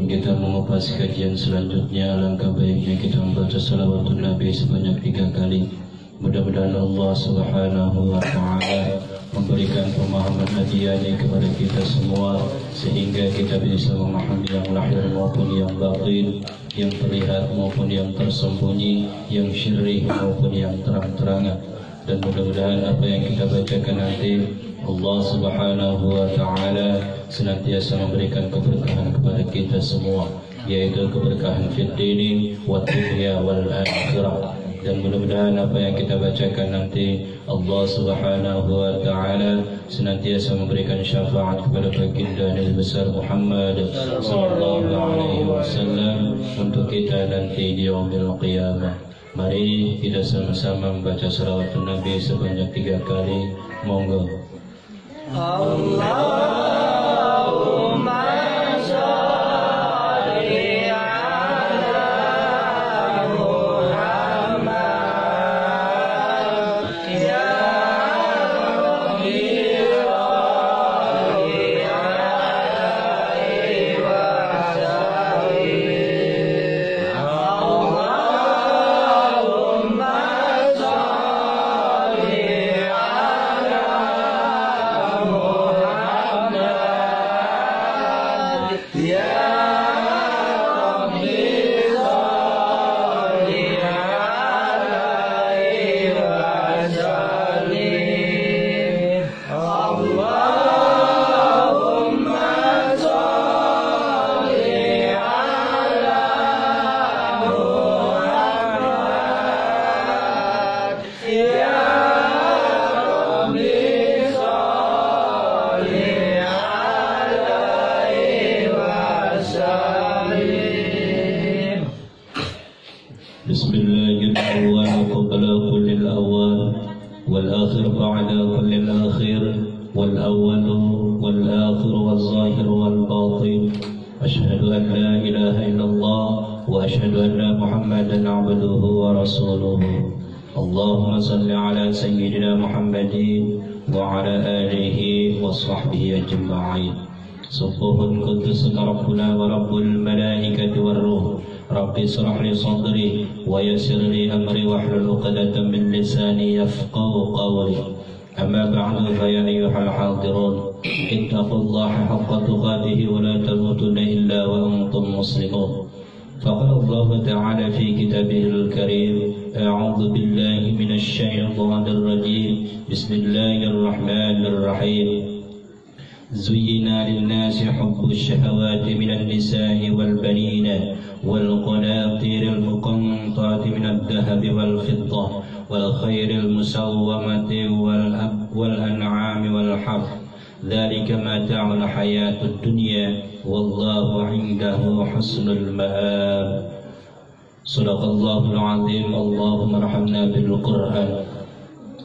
Sebelum kita mengupas kajian selanjutnya, alangkah baiknya kita membaca salawatun Nabi sebanyak 3 kali. Mudah-mudahan Allah Subhanahu wa Ta'ala memberikan pemahaman hadiahnya kepada kita semua, sehingga kita bisa memahami yang lahir maupun yang batin, yang terlihat maupun yang tersembunyi, yang syirih maupun yang terang-terangan. Dan mudah-mudahan apa yang kita bacakan nanti Allah Subhanahu wa Ta'ala senantiasa memberikan keberkahan kepada kita semua, yaitu keberkahan fid dini wad dunya wal akhirah. Dan mudah-mudahan apa yang kita bacakan nanti Allah Subhanahu wa Ta'ala senantiasa memberikan syafaat kepada baginda Nabi besar Muhammad sallallahu alaihi wasallam untuk kita nanti di yaumil qiyamah. Mari kita sama-sama membaca salawatun Nabi sebanyak 3 kali. Monggo. Allahumma shalli ala Muhammad ya Rabbi shalli alaihi wasallim. Allahumma shalli ala Allahumma salli ala sayyidina Muhammadin wa ala alihi wa sahbihi ajma'in. Subuhun qudusun Rabbuna wa Rabbul malaikati war ruh. Rabbi shrah li sadri wa yassir li amri wahlul 'uqdatam min lisani yafqahu qawli. Amma ba'du, fa ya ayyuhal hadirun, ittaqullaha haqqa tuqatih wa la tamutunna illa wa antum muslimun. فقال الله تعالى في كتابه الكريم: أعوذ بالله من الشيطان الرجيم بسم الله الرحمن الرحيم زين للناس حب الشهوات من النساء والبنين والقناطير المقنطرة من الذهب والفضة والخيل المسومة والأنعام والحرث ذلك متاع الحياة الدنيا والله عنده حسن المآب. صدق Allahul Azim. Allahumma arhamna bil Qur'an.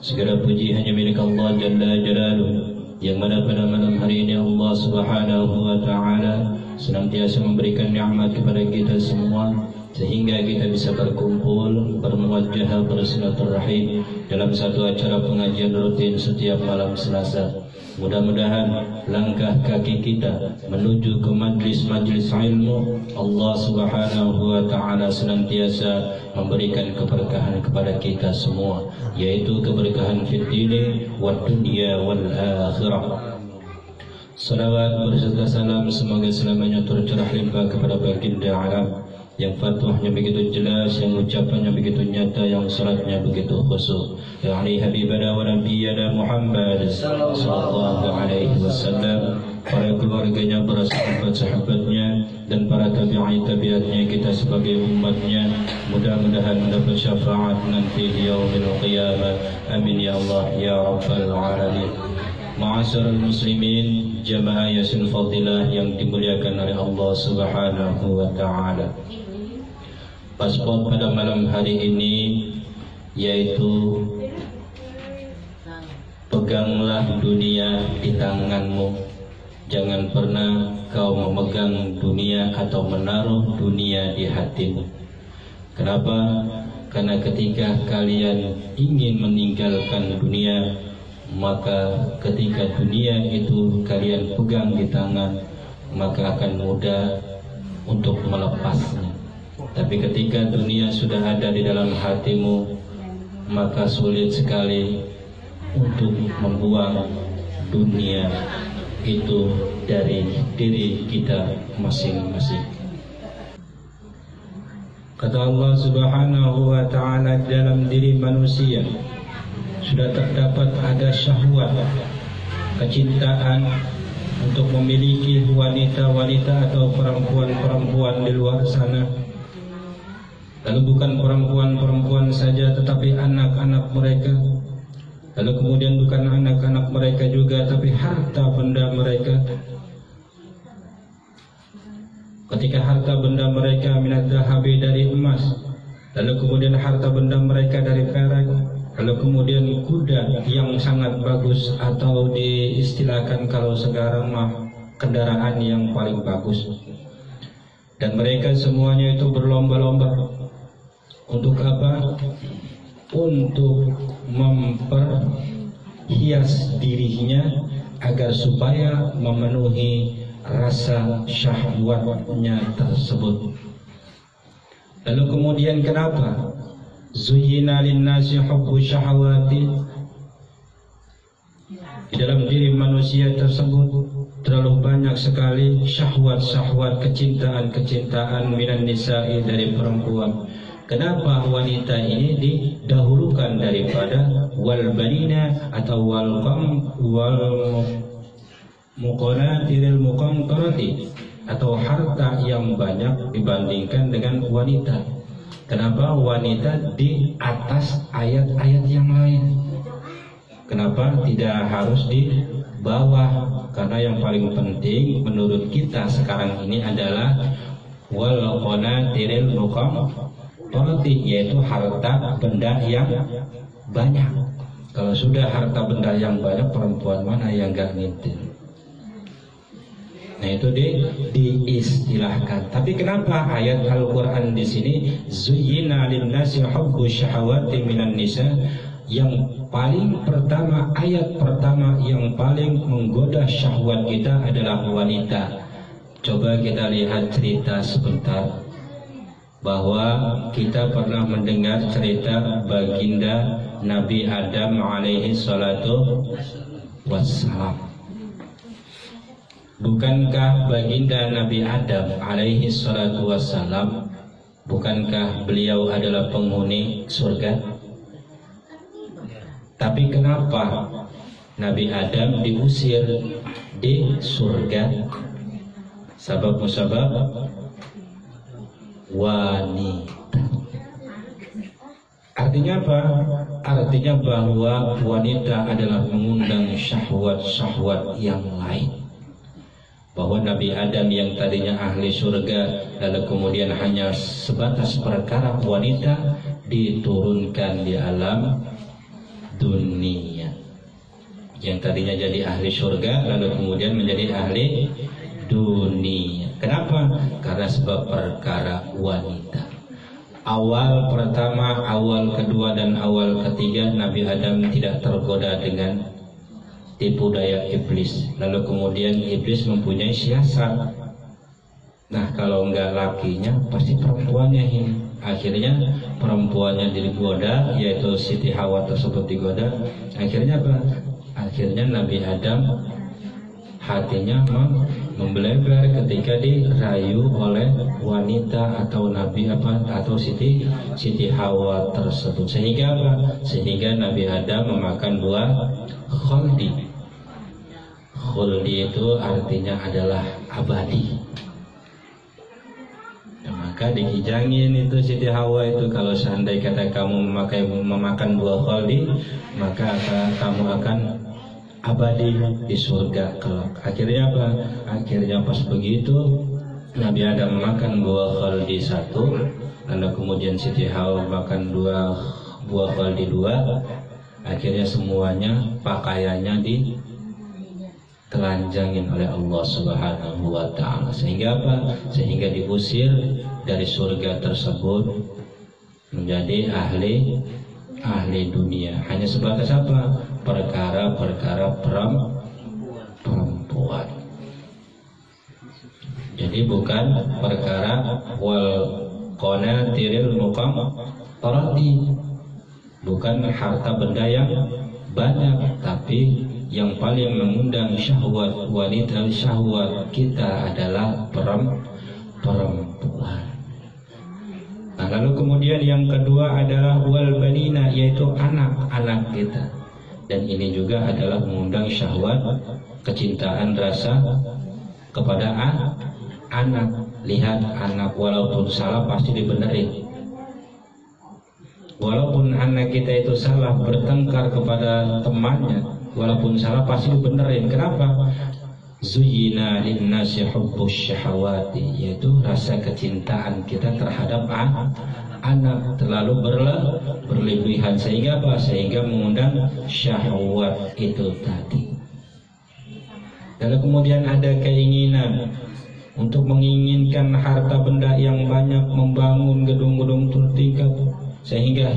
Segala puji hanya milik Allah Jalla Jalaluh, yang mana pada malam hari ini Allah Subhanahu wa Ta'ala senantiasa memberikan nikmat kepada kita semua, sehingga kita bisa berkumpul, bermuwajjah, bersilaturahim dalam satu acara pengajian rutin setiap malam Selasa. Mudah-mudahan langkah kaki kita menuju ke majlis-majlis ilmu Allah Subhanahu wa Ta'ala senantiasa memberikan keberkahan kepada kita semua, yaitu keberkahan fid dini wad dunya wal akhirah. Salawat berserta salam semoga selamanya tercurah limpah kepada baginda alam yang fatwahnya begitu jelas, yang ucapannya begitu nyata, yang salatnya begitu khusyuk, yakni habibana wa nabiyana Muhammad sallallahu alaihi wasallam, para keluarganya, para sahabat-sahabatnya, dan para tabi'atnya kita sebagai umatnya. Mudah-mudahan mendapat syafaat nanti di yaumil qiyamah. Amin ya Allah ya rabbal alamin. Ma'asyiral muslimin, jamaah Yasin Fadilah yang dimuliakan oleh Allah Subhanahu wa Ta'ala. Paspor pada malam hari ini yaitu peganglah dunia di tanganmu. Jangan pernah kau memegang dunia atau menaruh dunia di hatimu. Kenapa? Karena ketika kalian ingin meninggalkan dunia, maka ketika dunia itu kalian pegang di tangan, maka akan mudah untuk melepasnya. Tapi ketika dunia sudah ada di dalam hatimu, maka sulit sekali untuk membuang dunia itu dari diri kita masing-masing. Kata Allah Subhanahu wa ta'ala, dalam diri manusia sudah terdapat ada syahwat, kecintaan untuk memiliki wanita-wanita atau perempuan-perempuan di luar sana. Lalu bukan perempuan-perempuan saja, tetapi anak-anak mereka. Lalu kemudian bukan anak-anak mereka juga, tapi harta benda mereka. Ketika harta benda mereka minat dhahabi, dari emas, lalu kemudian harta benda mereka dari perak, lalu kemudian kuda yang sangat bagus, atau diistilahkan kalau sekarang mah kendaraan yang paling bagus. Dan mereka semuanya itu berlomba-lomba. Untuk apa? Untuk memperhias dirinya agar supaya memenuhi rasa syahwatnya tersebut. Lalu kemudian kenapa? Zuyyina linnasi hubbu syahawati. Di dalam diri manusia tersebut terlalu banyak sekali syahwat-syahwat, kecintaan-kecintaan minan nisa'i, dari perempuan. Kenapa wanita ini didahulukan daripada wal banina atau wal muqanatiril muqantarati, atau harta yang banyak dibandingkan dengan wanita? Kenapa wanita di atas ayat-ayat yang lain? Kenapa tidak harus di bawah? Karena yang paling penting menurut kita sekarang ini adalah wal qanatiril muqantarati, yaitu harta benda yang banyak. Kalau sudah harta benda yang banyak, perempuan mana yang gak ngintil? Nah, itu diistilahkan. Tapi kenapa ayat Al-Quran di sini zuyyina linnasi hubbu syahawati minan nisa? Yang paling pertama, ayat pertama yang paling menggoda syahwat kita adalah wanita. Coba kita lihat cerita sebentar, bahwa kita pernah mendengar cerita baginda Nabi Adam alaihi salatu wassalam. Bukankah baginda Nabi Adam alaihi salatu wassalam, bukankah beliau adalah penghuni surga? Tapi kenapa Nabi Adam diusir di surga? Sebab musabab wanita. Artinya apa? Artinya bahwa wanita adalah mengundang syahwat-syahwat yang lain. Bahwa Nabi Adam yang tadinya ahli surga, lalu kemudian hanya sebatas perkara wanita, diturunkan di alam dunia. Yang tadinya jadi ahli surga, lalu kemudian menjadi ahli dunia. Kenapa? Karena sebab perkara wanita. Awal pertama, awal kedua, dan awal ketiga Nabi Adam tidak tergoda dengan tipu daya iblis. Lalu kemudian iblis mempunyai siasat. Nah, kalau enggak lakinya, pasti perempuannya ini. Akhirnya perempuannya digoda, yaitu Siti Hawa tersebut digoda. Akhirnya apa? Akhirnya Nabi Adam hatinya membelebar ketika dirayu oleh wanita atau Nabi atau Siti Hawa tersebut. Sehingga apa? Sehingga Nabi Adam memakan buah khuldi. Khuldi itu artinya adalah abadi. Ya, maka dikijangin itu Siti Hawa itu, kalau seandainya kata kamu memakan buah khuldi, maka kamu akan abadi di surga kelak. Akhirnya apa? Akhirnya pas begitu Nabi Adam makan buah khaldi satu, lalu kemudian Siti Hawa makan buah khaldi dua. Akhirnya semuanya pakaiannya ditelanjangin oleh Allah Subhanahu wa ta'ala. Sehingga apa? Sehingga diusir dari surga tersebut menjadi ahli dunia. Hanya sebatas apa? Perkara-perkara perempuan. Jadi bukan perkara wal qanatiril muqantarati, bukan harta benda yang banyak, tapi yang paling mengundang syahwat wanita, syahwat kita adalah perempuan. Nah, lalu kemudian yang kedua adalah wal banina, yaitu anak-anak kita. Dan ini juga adalah mengundang syahwat, kecintaan, rasa kepada anak. Lihat anak, walaupun salah pasti dibenerin. Walaupun anak kita itu salah, bertengkar kepada temannya, walaupun salah pasti dibenerin. Kenapa? Zuyyina linnasi hubbus syahawati, yaitu rasa kecintaan kita terhadap anak terlalu berlebihan, sehingga apa? Sehingga mengundang syahwat itu tadi. Lalu kemudian ada keinginan untuk menginginkan harta benda yang banyak, membangun gedung-gedung tertingkat, sehingga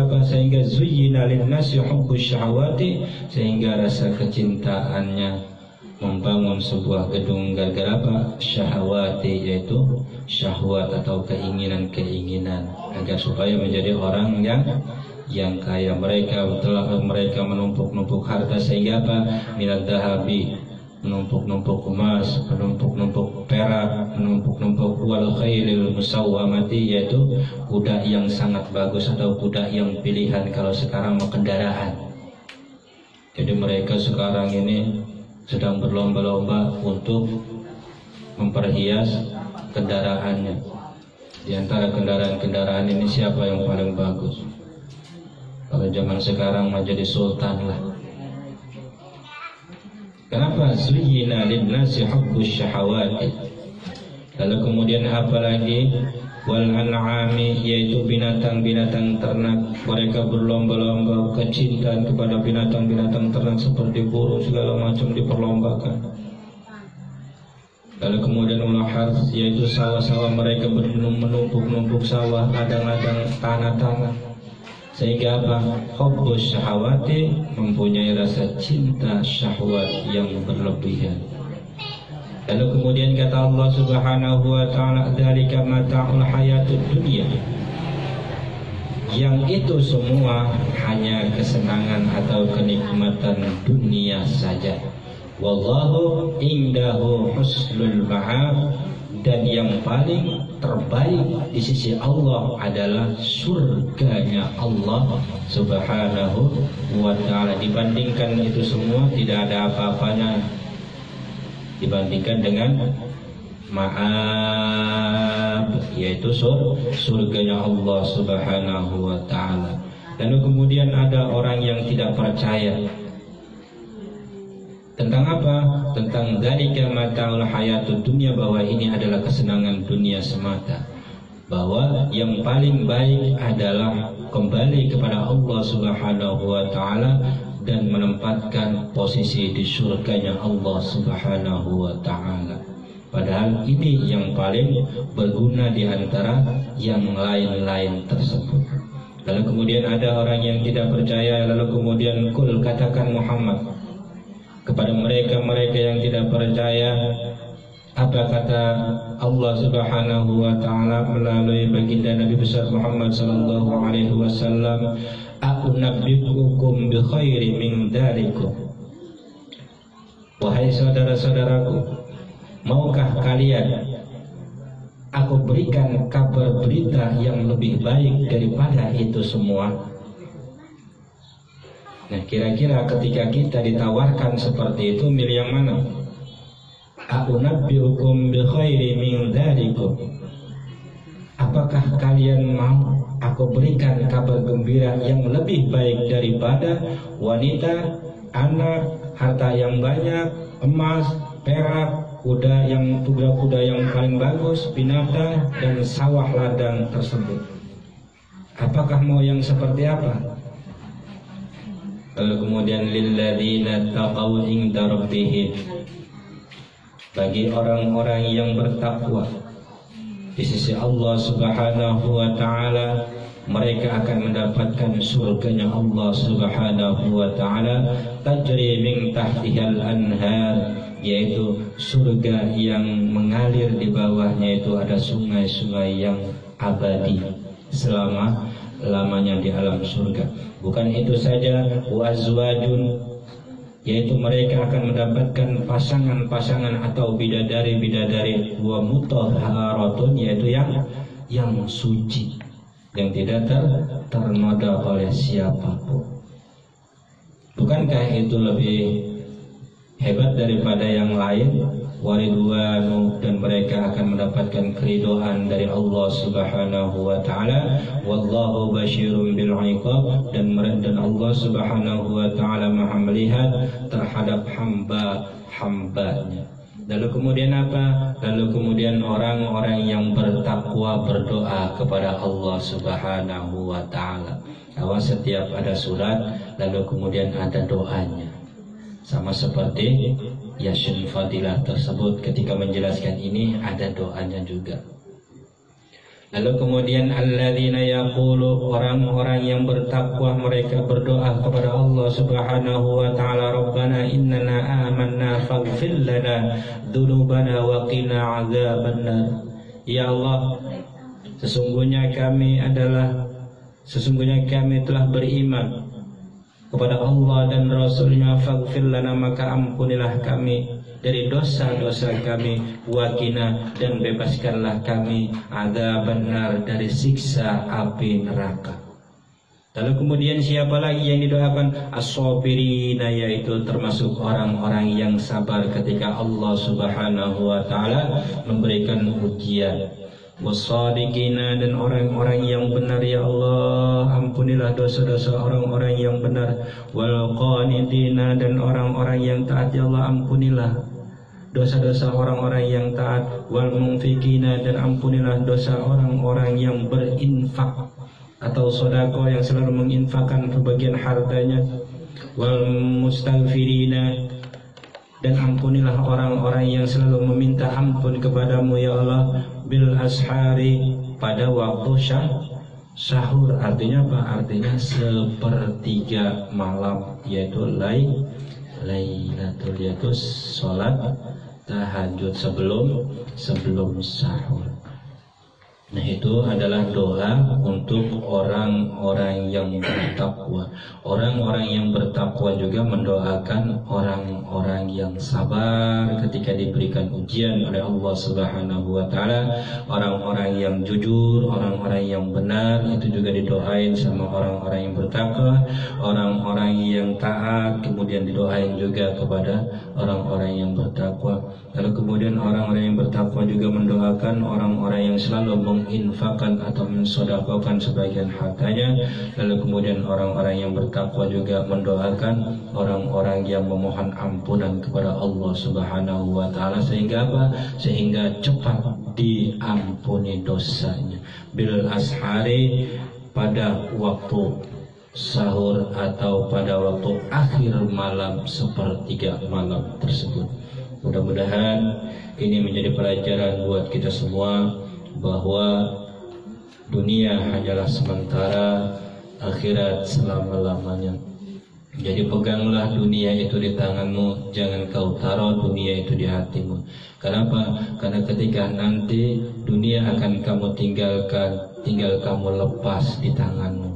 apa? Sehingga zuyyina linnasi hubbus syahawati, sehingga rasa kecintaannya membangun sebuah gedung gara-gara apa? Syahwati, yaitu syahwat atau keinginan-keinginan, agar supaya menjadi orang yang kaya. Mereka menumpuk-numpuk harta, sehingga apa? Minad dahabi, menumpuk-numpuk emas, menumpuk-numpuk perak, menumpuk-numpuk wal khailil musawwamati, yaitu kuda yang sangat bagus atau kuda yang pilihan kalau sekarang mau kendaraan. Jadi mereka sekarang ini sedang berlomba-lomba untuk memperhias kendaraannya. Di antara kendaraan-kendaraan ini siapa yang paling bagus? Kalau zaman sekarang mah jadi sultan lah. Kenapa? Zuyyina linnasi hubbus syahawati. Lalu kemudian apa lagi? Wal an'ami, yaitu binatang-binatang ternak. Mereka berlomba-lomba kecintaan kepada binatang-binatang ternak seperti burung, segala macam diperlombakan. Lalu kemudian ulahaz, yaitu sawah-sawah. Mereka menumpuk-numpuk sawah, ladang-ladang, tanah-tanah, sehingga apa? Hubbus syahawati, mempunyai rasa cinta syahwat yang berlebihan. Lalu kemudian kata Allah Subhanahu wa ta'ala, dzalika mata'ul hayatud dunya, yang itu semua hanya kesenangan atau kenikmatan dunia saja. Wallahu indahu husnul ma'ab, dan yang paling terbaik di sisi Allah adalah surganya Allah Subhanahu wa ta'ala. Dibandingkan itu semua tidak ada apa-apanya dibandingkan dengan ma'ab, yaitu surganya Allah Subhanahu wa ta'ala. Lalu kemudian ada orang yang tidak percaya tentang apa? Tentang dzalika mata'ul hayatud dunya, bahwa ini adalah kesenangan dunia semata, bahwa yang paling baik adalah kembali kepada Allah Subhanahu wa ta'ala dan menempatkan posisi di surganya Allah Subhanahu wa ta'ala. Padahal ini yang paling berguna di antara yang lain-lain tersebut. Lalu kemudian ada orang yang tidak percaya. Lalu kemudian kul, katakan Muhammad kepada mereka-mereka yang tidak percaya, apa kata Allah Subhanahu wa ta'ala melalui baginda Nabi besar Muhammad sallallahu alaihi wasallam, "A'unabbi'ukum bi khairi min dalikum." Wahai saudara-saudaraku, maukah kalian aku berikan kabar berita yang lebih baik daripada itu semua? Nah, kira-kira ketika kita ditawarkan seperti itu, milih yang mana? A'unabbi'ukum bi khairi min dzalikum. Apakah kalian mau aku berikan kabar gembira yang lebih baik daripada wanita, anak, harta yang banyak, emas, perak, kuda yang paling bagus, binatang, dan sawah ladang tersebut? Apakah mau yang seperti apa? Lalu kemudian lilladzina taqaw inda rabbihim, bagi orang-orang yang bertakwa di sisi Allah Subhanahu wa ta'ala, mereka akan mendapatkan surganya Allah Subhanahu wa ta'ala, tajri min tahtihal anhar, yaitu surga yang mengalir di bawahnya itu ada sungai-sungai yang abadi selama-lamanya di alam surga. Bukan itu saja, wazwajun, yaitu mereka akan mendapatkan pasangan-pasangan atau bidadari-bidadari, wa mutahharatun, yaitu yang suci, yang tidak ternoda oleh siapapun. Bukankah itu lebih hebat daripada yang lain? Waridwanu, dan mereka akan mendapatkan keridhaan dari Allah Subhanahu wa taala. Wallahu basyirun bil iqab, dan Allah Subhanahu wa taala Maha melihat terhadap hamba-hambanya. Lalu kemudian apa? Lalu kemudian orang-orang yang bertakwa berdoa kepada Allah Subhanahu wa taala. Awas, setiap ada surat lalu kemudian ada doanya. Sama seperti Yasin Fadilah tersebut, ketika menjelaskan ini ada doanya juga. Lalu kemudian alladzina yaqulu, orang-orang yang bertakwa mereka berdoa kepada Allah Subhanahu wa taala, Rabbana innana amanna faghfir lana dzunubana wa qina adzabannar. Ya Allah, sesungguhnya kami telah beriman kepada Allah dan Rasulnya, faghfir lana, maka ampunilah kami dari dosa-dosa kami, wakina, dan bebaskanlah kami adzabannar, dari siksa api neraka. Lalu kemudian siapa lagi yang didoakan? As-sabirina, yaitu termasuk orang-orang yang sabar ketika Allah Subhanahu wa taala memberikan ujian. Wassadiqina, dan orang-orang yang benar, ya Allah ampunilah dosa-dosa orang-orang yang benar. Wal qanitina, dan orang-orang yang taat, ya Allah ampunilah dosa-dosa orang-orang yang taat. Wal munfikina, dan ampunilah dosa orang-orang yang berinfak atau sedekah, yang selalu menginfakkan sebagian hartanya. Wal mustaghfirina, dan ampunilah orang-orang yang selalu meminta ampun kepadamu, ya Allah. Bil ashari, pada waktu sahur. Artinya apa? Artinya sepertiga malam, yaitu lailatul, yaitu sholat tahajud sebelum sahur. Nah, itu adalah doa untuk orang-orang yang bertakwa. Orang-orang yang bertakwa juga mendoakan orang-orang yang sabar ketika diberikan ujian oleh Allah Subhanahu wa taala. Orang-orang yang jujur, orang-orang yang benar, itu juga didoain sama orang-orang yang bertakwa. Orang-orang yang taat kemudian didoain juga kepada orang-orang yang bertakwa. Lalu kemudian orang-orang yang bertakwa juga mendoakan orang-orang yang selalu menginfakkan atau mensedekahkan sebagian hartanya. Lalu kemudian orang-orang yang bertakwa juga mendoakan orang-orang yang memohon ampunan kepada Allah Subhanahu wa taala, sehingga apa? Sehingga cepat diampuni dosanya. Bil ashari, pada waktu sahur atau pada waktu akhir malam, sepertiga malam tersebut. Mudah-mudahan ini menjadi pelajaran buat kita semua bahwa dunia hanyalah sementara, akhirat selama-lamanya. Jadi peganglah dunia itu di tanganmu, jangan kau taruh dunia itu di hatimu. Kenapa? Karena ketika nanti dunia akan kamu tinggalkan, tinggal kamu lepas di tanganmu.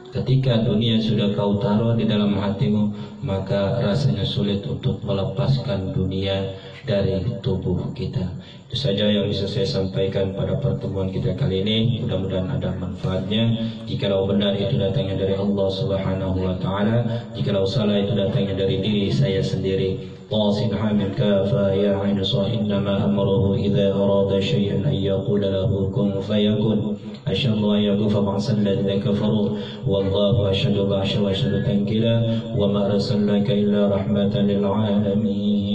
Ketika dunia sudah kau taruh di dalam hatimu, maka rasanya sulit untuk melepaskan dunia dari tubuh kita. Itu saja yang bisa saya sampaikan pada pertemuan kita kali ini. Mudah-mudahan ada manfaatnya. Jikalau benar itu datangnya dari Allah Subhanahu wa taala, jikalau salah itu datangnya dari diri saya sendiri. طاسن حامل كافا يا عين صا إنما أمره إذا أراد شيئا أن يقول له كن فيكون. أشهد أن يغفر مع الذين كفروا والله أشهد وأشهد تنكيلا وما أرسلناك إلا رحمة للعالمين.